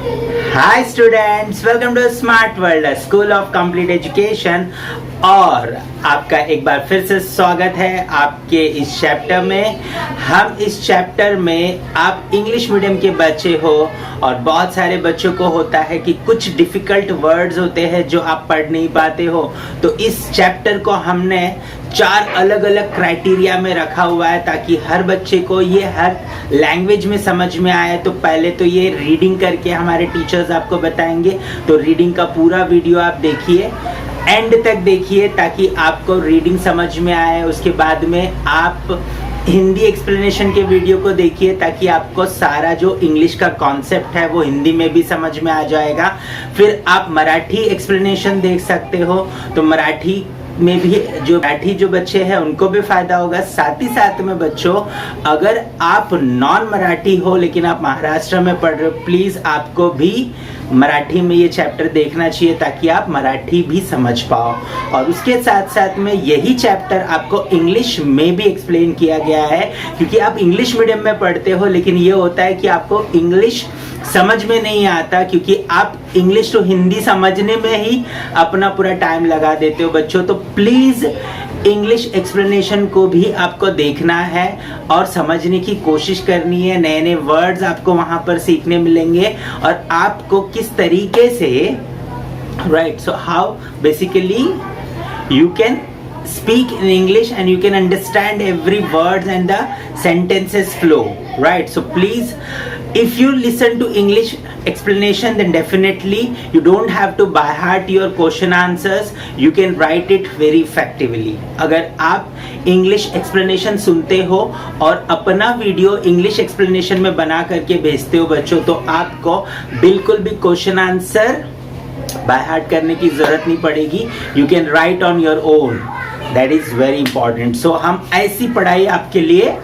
Hi students, welcome to smart world school of complete education. और आपका एक बार फिर से स्वागत है आपके इस चैप्टर में। हम इस चैप्टर में आप इंग्लिश मीडियम के बच्चे हो और बहुत सारे बच्चों को होता है कि कुछ डिफिकल्ट वर्ड्स होते हैं जो आप पढ़ नहीं पाते हो। तो इस चैप्टर को हमने 4 अलग अलग क्राइटेरिया में रखा हुआ है ताकि हर बच्चे को ये हर लैंग्वेज में समझ में आए। तो पहले तो ये रीडिंग करके हमारे टीचर्स आपको बताएंगे, तो रीडिंग का पूरा वीडियो आप देखिए, एंड तक देखिए ताकि आपको रीडिंग समझ में आए। उसके बाद में आप हिंदी एक्सप्लेनेशन के वीडियो को देखिए ताकि आपको सारा जो इंग्लिश का कॉन्सेप्ट है वो हिंदी में भी समझ में आ जाएगा। फिर आप मराठी एक्सप्लेनेशन देख सकते हो, तो मराठी में भी जो बच्चे हैं उनको भी फायदा होगा। साथ ही साथ में बच्चों, अगर आप नॉन मराठी हो लेकिन आप महाराष्ट्र में पढ़ रहे हो, प्लीज आपको भी मराठी में ये चैप्टर देखना चाहिए ताकि आप मराठी भी समझ पाओ। और उसके साथ साथ में यही चैप्टर आपको इंग्लिश में भी एक्सप्लेन किया गया है, क्योंकि आप इंग्लिश मीडियम में पढ़ते हो लेकिन ये होता है कि आपको इंग्लिश समझ में नहीं आता, क्योंकि आप इंग्लिश तो हिंदी समझने में ही अपना पूरा टाइम लगा देते हो बच्चों। तो प्लीज इंग्लिश एक्सप्लेनेशन को भी आपको देखना है और समझने की कोशिश करनी है। नए नए वर्ड्स आपको वहां पर सीखने मिलेंगे और आपको किस तरीके से so how basically you can speak in English and you can understand every word and the sentences flow, right? So please, if you listen to English explanation, then definitely you don't have to by heart your question answers, you can write it very effectively. अगर आप English explanation सुनते हो और अपना video English explanation में बना करके भेजते हो बच्चों, तो आपको बिल्कुल भी क्वेश्चन आंसर बाय हार्ट करने की जरूरत नहीं पड़ेगी। You can write on your own, that is very important. So हम ऐसी पढ़ाई आपके लिए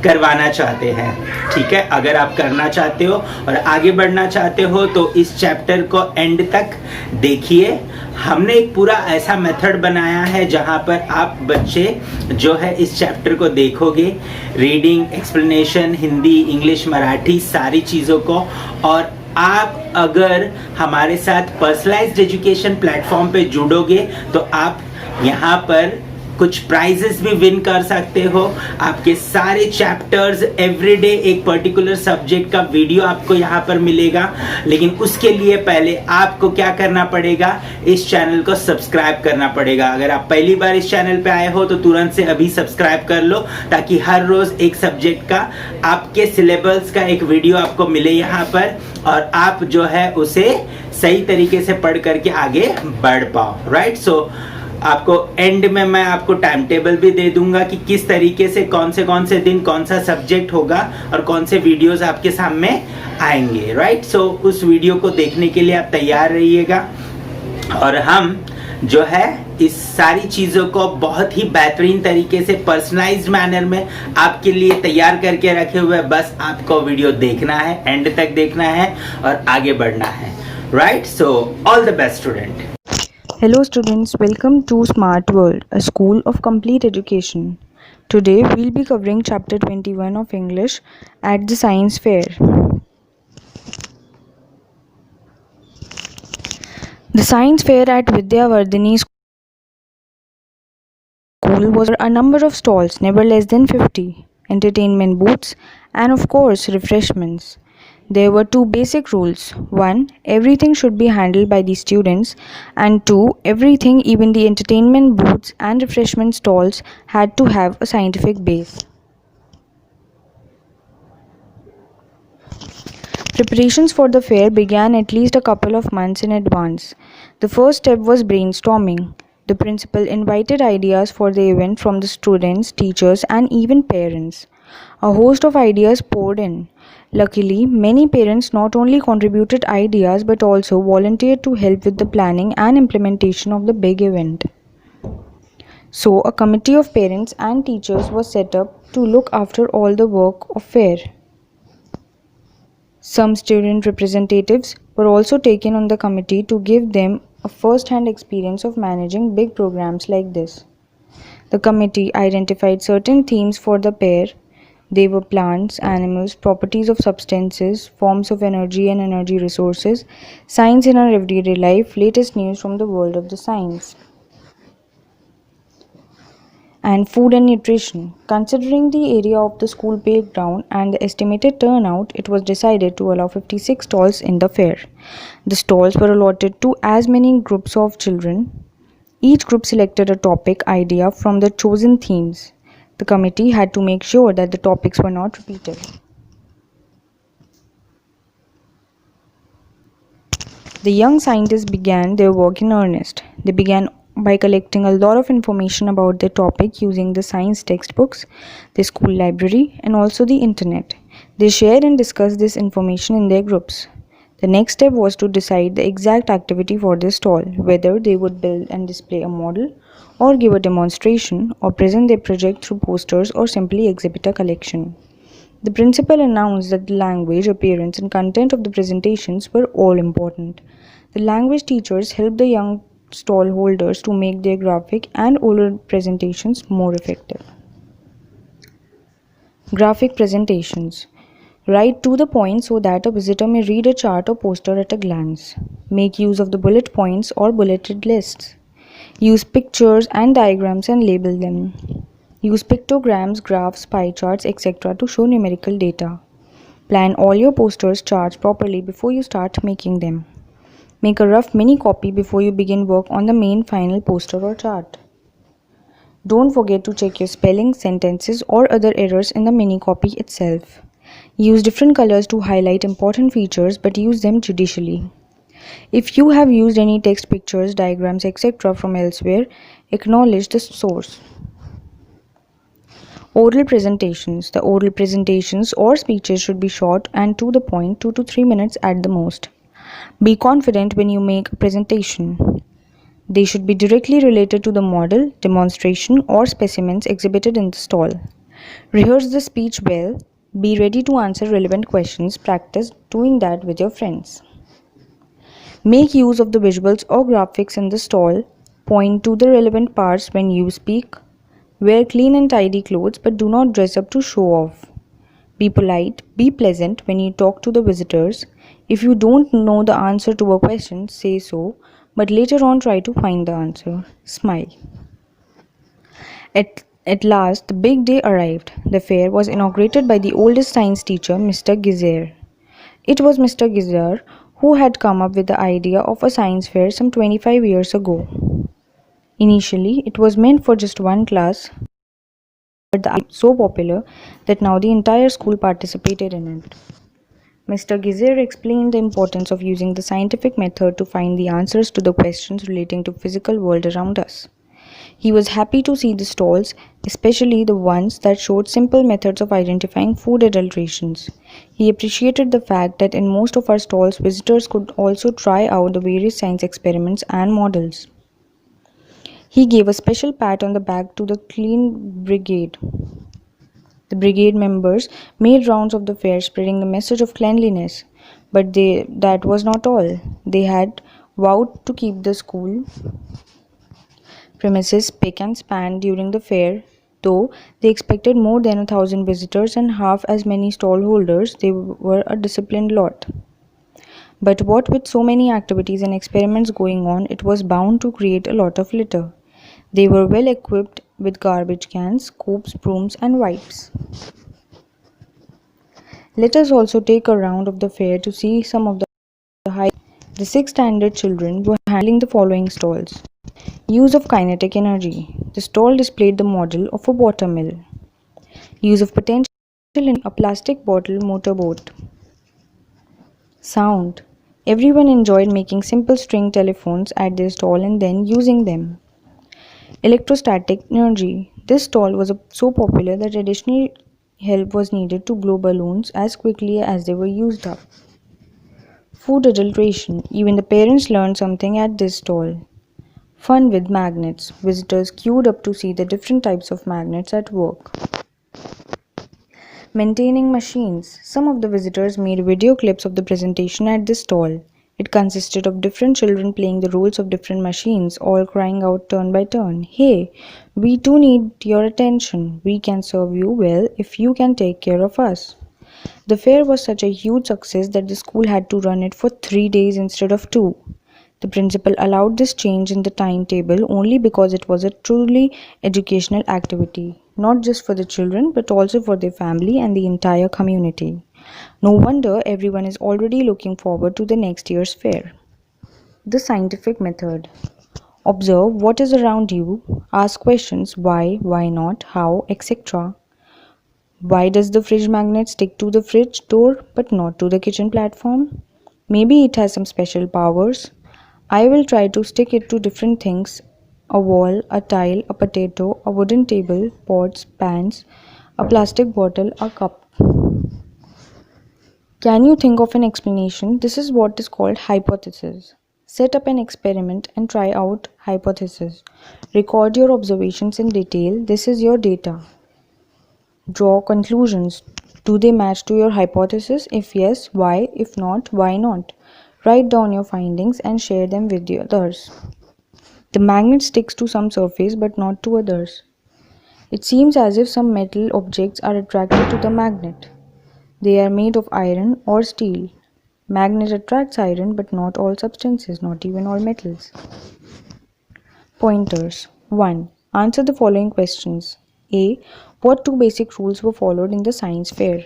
करवाना चाहते हैं, ठीक है। अगर आप करना चाहते हो और आगे बढ़ना चाहते हो तो इस चैप्टर को एंड तक देखिए। हमने एक पूरा ऐसा मेथड बनाया है जहां पर आप बच्चे जो है इस चैप्टर को देखोगे, reading, explanation, Hindi, English, Marathi, सारी चीज़ों को। और आप अगर हमारे साथ पर्सनलाइज्ड एजुकेशन प्लेटफॉर्म पे जुड़ोगे तो आप यहाँ पर कुछ प्राइजेस भी विन कर सकते हो। आपके सारे चैप्टर्स एवरीडे एक पर्टिकुलर सब्जेक्ट का वीडियो आपको यहाँ पर मिलेगा। लेकिन उसके लिए पहले आपको क्या करना पड़ेगा, इस चैनल को सब्सक्राइब करना पड़ेगा। अगर आप पहली बार इस चैनल पे आए हो तो तुरंत से अभी सब्सक्राइब कर लो ताकि हर रोज एक सब्जेक्ट का आपके सिलेबस का एक वीडियो आपको मिले यहाँ पर, और आप जो है उसे सही तरीके से पढ़ करके आगे बढ़ पाओ, राइट। सो आपको एंड में मैं आपको टाइम टेबल भी दे दूंगा कि किस तरीके से कौन से दिन कौन सा सब्जेक्ट होगा और कौन से वीडियोस आपके सामने आएंगे, राइट। सो उस वीडियो को देखने के लिए आप तैयार रहिएगा। और हम जो है इस सारी चीज़ों को बहुत ही बेहतरीन तरीके से पर्सनलाइज्ड मैनर में आपके लिए तैयार करके रखे हुए। बस आपको वीडियो देखना है, एंड तक देखना है और आगे बढ़ना है, right. So all the best student. Hello students, welcome to Smart World, a school of complete education. Today we'll be covering chapter 21 of English at the science fair. The science fair at Vidyavardhini school was a number of stalls, never less than 50, entertainment booths, and of course refreshments. There were 2 basic rules. 1. Everything should be handled by the students, and 2. Everything, even the entertainment booths and refreshment stalls, had to have a scientific base. Preparations for the fair began at least a couple of months in advance. The first step was brainstorming. The principal invited ideas for the event from the students, teachers, and even parents. A host of ideas poured in. Luckily, many parents not only contributed ideas but also volunteered to help with the planning and implementation of the big event. So, a committee of parents and teachers was set up to look after all the work of fair. Some student representatives were also taken on the committee to give them a first-hand experience of managing big programs like this. The committee identified certain themes for the fair They were plants, animals, properties of substances, forms of energy and energy resources, science in our everyday life, latest news from the world of the science, and food and nutrition. Considering the area of the school playground and the estimated turnout, it was decided to allow 56 stalls in the fair. The stalls were allotted to as many groups of children. Each group selected a topic idea from the chosen themes. The committee had to make sure that the topics were not repeated. The young scientists began their work in earnest. They began by collecting a lot of information about their topic using the science textbooks, the school library, and also the internet. They shared and discussed this information in their groups. The next step was to decide the exact activity for this stall, whether they would build and display a model, or give a demonstration, or present their project through posters, or simply exhibit a collection. The principal announced that the language, appearance, and content of the presentations were all important. The language teachers helped the young stall holders to make their graphic and oral presentations more effective. Graphic presentations. Write to the point so that a visitor may read a chart or poster at a glance. Make use of the bullet points or bulleted lists. Use pictures and diagrams and label them. Use pictograms, graphs, pie charts, etc. to show numerical data. Plan all your posters, charts properly before you start making them. Make a rough mini copy before you begin work on the main final poster or chart. Don't forget to check your spelling, sentences, or other errors in the mini copy itself. Use different colors to highlight important features, but use them judiciously. If you have used any text, pictures, diagrams, etc. from elsewhere, acknowledge the source. Oral presentations. The oral presentations or speeches should be short and to the point, 2 to 3 minutes at the most. Be confident when you make a presentation. They should be directly related to the model, demonstration, or specimens exhibited in the stall. Rehearse the speech well. Be ready to answer relevant questions. Practice doing that with your friends. Make use of the visuals or graphics in the stall. Point to the relevant parts when you speak. Wear clean and tidy clothes, but do not dress up to show off. Be polite, be pleasant when you talk to the visitors. If you don't know the answer to a question, say so, but later on try to find the answer. Smile. At last, the big day arrived. The fair was inaugurated by the oldest science teacher, Mr. Gizer. It was Mr. Gizer who had come up with the idea of a science fair some 25 years ago. Initially, it was meant for just one class, but the idea was so popular that now the entire school participated in it. Mr. Gizer explained the importance of using the scientific method to find the answers to the questions relating to physical world around us. He was happy to see the stalls, especially the ones that showed simple methods of identifying food adulterations. He appreciated the fact that in most of our stalls, visitors could also try out the various science experiments and models. He gave a special pat on the back to the Clean Brigade. The brigade members made rounds of the fair spreading the message of cleanliness, but that was not all. They had vowed to keep the school premises spick and span during the fair. Though they expected more than 1,000 visitors and half as many stall holders, they were a disciplined lot. But what with so many activities and experiments going on, it was bound to create a lot of litter. They were well equipped with garbage cans, scoops, brooms, and wipes. Let us also take a round of the fair to see some of the high. The 6th standard children were handling the following stalls. Use of kinetic energy. The stall displayed the model of a watermill. Use of potential in a plastic bottle motorboat. Sound. Everyone enjoyed making simple string telephones at their stall and then using them. Electrostatic energy. This stall was so popular that additional help was needed to blow balloons as quickly as they were used up. Food adulteration. Even the parents learned something at this stall. Fun with magnets. Visitors queued up to see the different types of magnets at work. Maintaining machines. Some of the visitors made video clips of the presentation at this stall. It consisted of different children playing the roles of different machines, all crying out turn by turn, "Hey, we too need your attention. We can serve you well if you can take care of us." The fair was such a huge success that the school had to run it for 3 days instead of two. The principal allowed this change in the timetable only because it was a truly educational activity, not just for the children but also for their family and the entire community. No wonder everyone is already looking forward to the next year's fair. The scientific method. Observe what is around you, ask questions why not, how, etc. Why does the fridge magnet stick to the fridge door but not to the kitchen platform? Maybe it has some special powers. I will try to stick it to different things: a wall, a tile, a potato, a wooden table, pots, pans, a plastic bottle, a cup. Can you think of an explanation? This is what is called hypothesis. Set up an experiment and try out hypothesis. Record your observations in detail. This is your data. Draw conclusions. Do they match to your hypothesis? If yes, why? If not, why not? Write down your findings and share them with the others. The magnet sticks to some surface but not to others. It seems as if some metal objects are attracted to the magnet. They are made of iron or steel. Magnet attracts iron but not all substances, not even all metals. Pointers. 1. Answer the following questions. A. What two basic rules were followed in the science fair?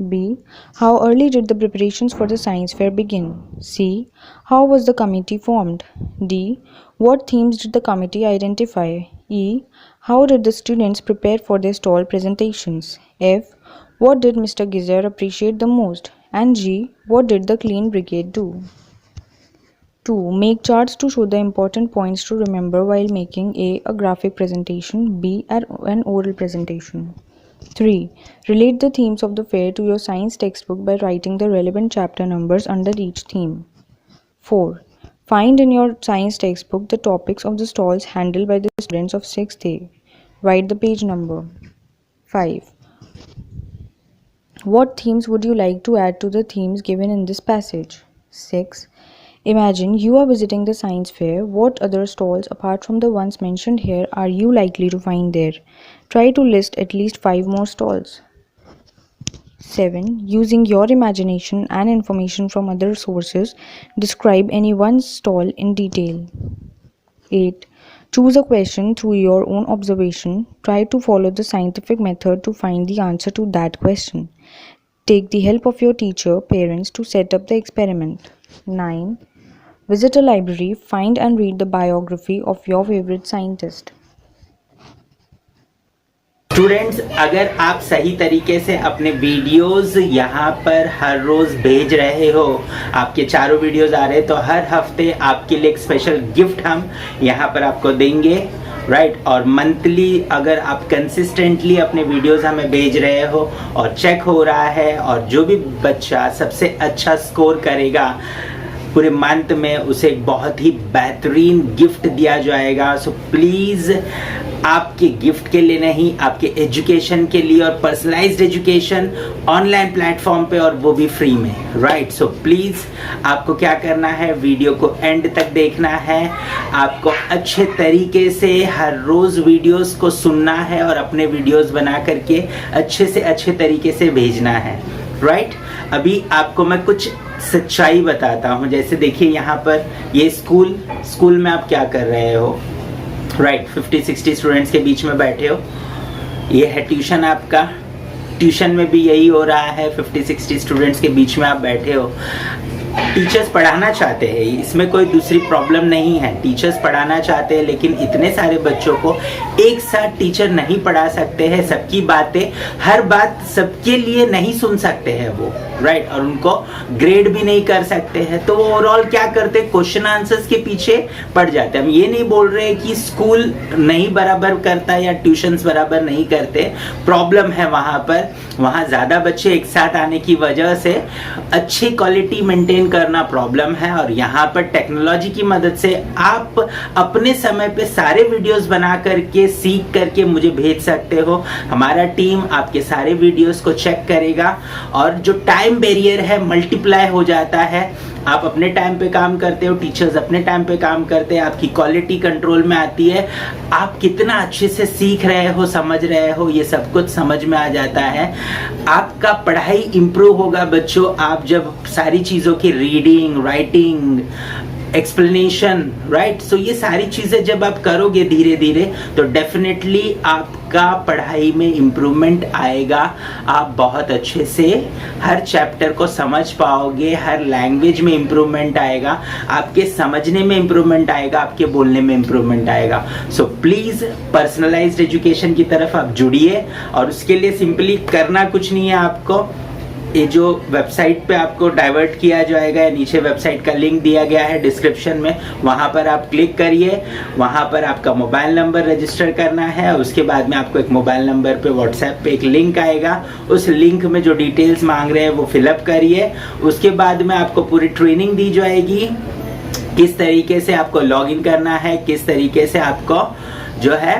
B. How early did the preparations for the science fair begin? C. How was the committee formed? D. What themes did the committee identify? E. How did the students prepare for their stall presentations? F. What did Mr. Gizer appreciate the most? And G. What did the clean brigade do? 2. Make charts to show the important points to remember while making a graphic presentation, B. an oral presentation. 3. Relate the themes of the fair to your science textbook by writing the relevant chapter numbers under each theme. 4. Find in your science textbook the topics of the stalls handled by the students of 6th A. Write the page number. 5. What themes would you like to add to the themes given in this passage? 6. Imagine you are visiting the science fair. What other stalls apart from the ones mentioned here are you likely to find there? Try to list at least 5 more stalls. 7. Using your imagination and information from other sources, describe any one stall in detail. 8. Choose a question through your own observation. Try to follow the scientific method to find the answer to that question. Take the help of your teacher, parents to set up the experiment. 9. Visit a library, find and read the biography of your favorite scientist. Students, अगर आप सही तरीके से अपने videos यहाँ पर हर रोज भेज रहे हो, आपके चारों वीडियोस आ रहे, तो हर हफ्ते आपके लिए एक स्पेशल गिफ्ट हम यहाँ पर आपको देंगे, राइट। और मंथली अगर आप कंसिस्टेंटली अपने वीडियोस हमें भेज रहे हो और चेक हो रहा है, और जो भी बच्चा सबसे अच्छा स्कोर करेगा पूरे मंथ में, उसे एक बहुत ही बेहतरीन गिफ्ट दिया जाएगा। सो प्लीज़, आपके गिफ्ट के लिए नहीं, आपके एजुकेशन के लिए, और पर्सनलाइज्ड एजुकेशन ऑनलाइन प्लेटफॉर्म पे, और वो भी फ्री में, राइट। सो प्लीज़, आपको क्या करना है, वीडियो को एंड तक देखना है, आपको अच्छे तरीके से हर रोज़ वीडियोस को सुनना है और अपने वीडियोस बना करके अच्छे से अच्छे तरीके से भेजना है, राइट। अभी आपको मैं कुछ सच्चाई बताता हूँ। जैसे देखिए यहाँ पर ये स्कूल में आप क्या कर रहे हो, राइट। 50-60 स्टूडेंट्स के बीच में बैठे हो। ये है ट्यूशन आपका, ट्यूशन में भी यही हो रहा है, 50-60 स्टूडेंट्स के बीच में आप बैठे हो। टीचर्स पढ़ाना चाहते हैं, इसमें कोई दूसरी प्रॉब्लम नहीं है। टीचर्स पढ़ाना चाहते हैं, लेकिन इतने सारे बच्चों को एक साथ टीचर नहीं पढ़ा सकते हैं। सबकी बातें, हर बात सबके लिए नहीं सुन सकते हैं वो, राइट। और उनको ग्रेड भी नहीं कर सकते हैं, तो वो ओवरऑल क्या करते हैं, क्वेश्चन आंसर्स के पीछे पड़ जाते हैं। हम ये नहीं बोल रहे कि स्कूल नहीं बराबर करता या ट्यूशन्स बराबर नहीं करते, प्रॉब्लम है वहाँ पर। वहाँ ज़्यादा बच्चे एक साथ आने की वजह से अच्छी क्वालिटी मेंटेन करना प्रॉब्लम है। और यहाँ पर टेक्नोलॉजी की मदद से आप अपने समय पे सारे वीडियोस बना करके, सीख करके मुझे भेज सकते हो। हमारा टीम आपके सारे वीडियोस को चेक करेगा, और जो टाइम बैरियर है मल्टीप्लाई हो जाता है। आप अपने टाइम पे काम करते हो, टीचर्स अपने टाइम पे काम करते हैं, आपकी क्वालिटी कंट्रोल में आती है, आप कितना अच्छे से सीख रहे हो, समझ रहे हो, ये सब कुछ समझ में आ जाता है। आपका पढ़ाई इंप्रूव होगा बच्चों, आप जब सारी चीज़ों की रीडिंग, राइटिंग, एक्सप्लेनेशन, राइट, सो ये सारी चीज़ें जब आप करोगे धीरे धीरे तो डेफिनेटली आपका पढ़ाई में इम्प्रूवमेंट आएगा। आप बहुत अच्छे से हर चैप्टर को समझ पाओगे, हर लैंग्वेज में इम्प्रूवमेंट आएगा, आपके समझने में इम्प्रूवमेंट आएगा, आपके बोलने में इम्प्रूवमेंट आएगा। सो प्लीज़ पर्सनलाइज्ड एजुकेशन की तरफ आप जुड़िए, और उसके लिए सिंपली करना कुछ नहीं है आपको। ये जो वेबसाइट पे आपको डाइवर्ट किया जाएगा, या नीचे वेबसाइट का लिंक दिया गया है डिस्क्रिप्शन में, वहाँ पर आप क्लिक करिए। वहाँ पर आपका मोबाइल नंबर रजिस्टर करना है, उसके बाद में आपको एक मोबाइल नंबर पे व्हाट्सएप पे एक लिंक आएगा, उस लिंक में जो डिटेल्स मांग रहे हैं वो फिलअप करिए। उसके बाद में आपको पूरी ट्रेनिंग दी जाएगी, किस तरीके से आपको लॉगिन करना है, किस तरीके से आपको जो है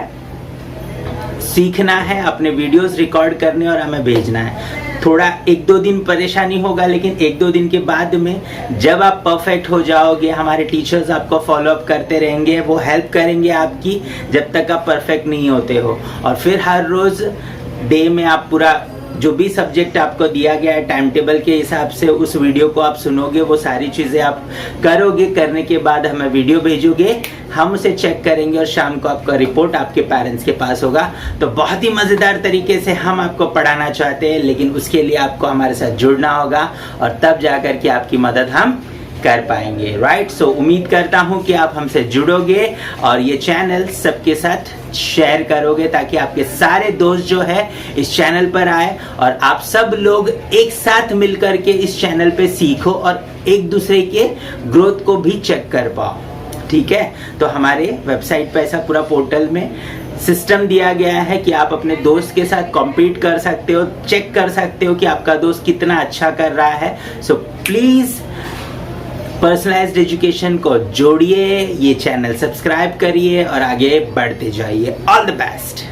सीखना है, अपने वीडियोस रिकॉर्ड करने और हमें भेजना है। थोड़ा 1-2 दिन परेशानी होगा, लेकिन 1-2 दिन के बाद में जब आप परफेक्ट हो जाओगे, हमारे टीचर्स आपको फॉलोअप करते रहेंगे, वो हेल्प करेंगे आपकी जब तक आप परफेक्ट नहीं होते हो। और फिर हर रोज़ डे में आप पूरा जो भी सब्जेक्ट आपको दिया गया है टाइम टेबल के हिसाब से उस वीडियो को आप सुनोगे, वो सारी चीज़ें आप करोगे। करने के बाद हमें वीडियो भेजोगे, हम उसे चेक करेंगे और शाम को आपका रिपोर्ट आपके पेरेंट्स के पास होगा। तो बहुत ही मज़ेदार तरीके से हम आपको पढ़ाना चाहते हैं, लेकिन उसके लिए आपको हमारे साथ जुड़ना होगा, और तब जाकर के आपकी मदद हम कर पाएंगे, राइट। सो उम्मीद करता हूं कि आप हमसे जुड़ोगे और ये चैनल सबके साथ शेयर करोगे, ताकि आपके सारे दोस्त जो है इस चैनल पर आए और आप सब लोग एक साथ मिलकर के इस चैनल पे सीखो और एक दूसरे के ग्रोथ को भी चेक कर पाओ, ठीक है। तो हमारे वेबसाइट पे ऐसा पूरा पोर्टल में सिस्टम दिया गया है कि आप अपने दोस्त के साथ कॉम्पीट कर सकते हो, चेक कर सकते हो कि आपका दोस्त कितना अच्छा कर रहा है। सो प्लीज़ पर्सनलाइज्ड एजुकेशन को जोड़िए, ये चैनल सब्सक्राइब करिए और आगे बढ़ते जाइए। All the best.